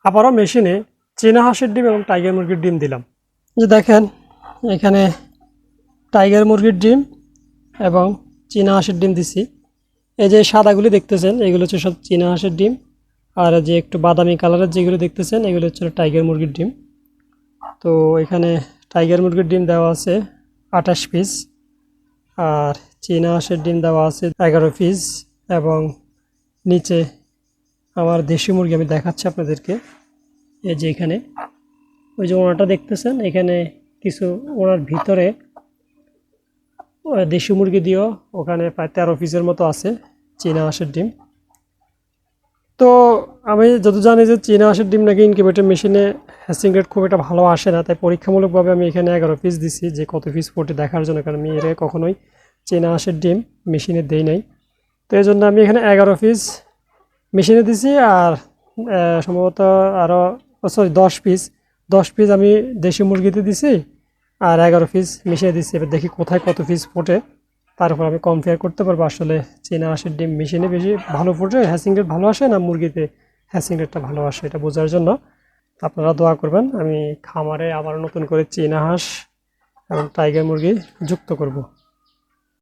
আবারও মেশিনে চীনা হাঁসের ডিম এবং টাইগার মুরগির ডিম দিলাম। যে দেখেন এখানে টাইগার মুরগির ডিম এবং চীনা হাঁসের ডিম দিছি। এই যে সাদাগুলি দেখতেছেন এগুলো হচ্ছে সব চীনা হাঁসের ডিম, আর যে একটু বাদামি কালারের যেগুলো দেখতেছেন এগুলো হচ্ছে টাইগার মুরগির ডিম। তো এখানে টাইগার মুরগির ডিম দেওয়া আছে 28 পিস, আর চীনা হাঁসের ডিম দেওয়া আছে 11 পিস, এবং নিচে আমার দেশি মুরগি আমি দেখাচ্ছি আপনাদেরকে। এই যে এখানে ওই যে ওনাটা দেখতেছেন, এখানে কিছু ওনার ভিতরে দেশি মুরগি দিয়েও ওখানে প্রায় 13 পিসের মতো আছে চীনা হাঁসের ডিম। তো আমি যত জানি যে চীনা হাঁসের ডিম নাকি ইনকিউবেটর মেশিনে হ্যাচিং রেট খুব একটা ভালো আসে না, তাই পরীক্ষামূলকভাবে আমি এখানে 11 পিস দিছি যে কত পিস ফোটে দেখার জন্য, কারণ আমি এর কখনোই চীনা হাঁসের ডিম মেশিনে দেই নাই। তো এই জন্য আমি এখানে 11 পিস মেশিনে দিছি, আর সম্ভবত আরও 10 পিস আমি দেশি মুরগিতে দিছি, আর 11 পিস মিশিয়ে দিচ্ছি। এবার দেখি কোথায় কত পিস ফোটে, তারপর আমি কম্পেয়ার করতে পারবো আসলে চীনা হাঁসের ডিম মেশিনে বেশি ভালো ফোটে, হ্যাচিং রেট ভালো আসে না মুরগিতে হ্যাচিং রেটটা ভালো আসে, এটা বোঝার জন্য আপনারা দোয়া করবেন। আমি খামারে আবার নতুন করে চীনা হাঁস এবং টাইগার মুরগি যুক্ত করব।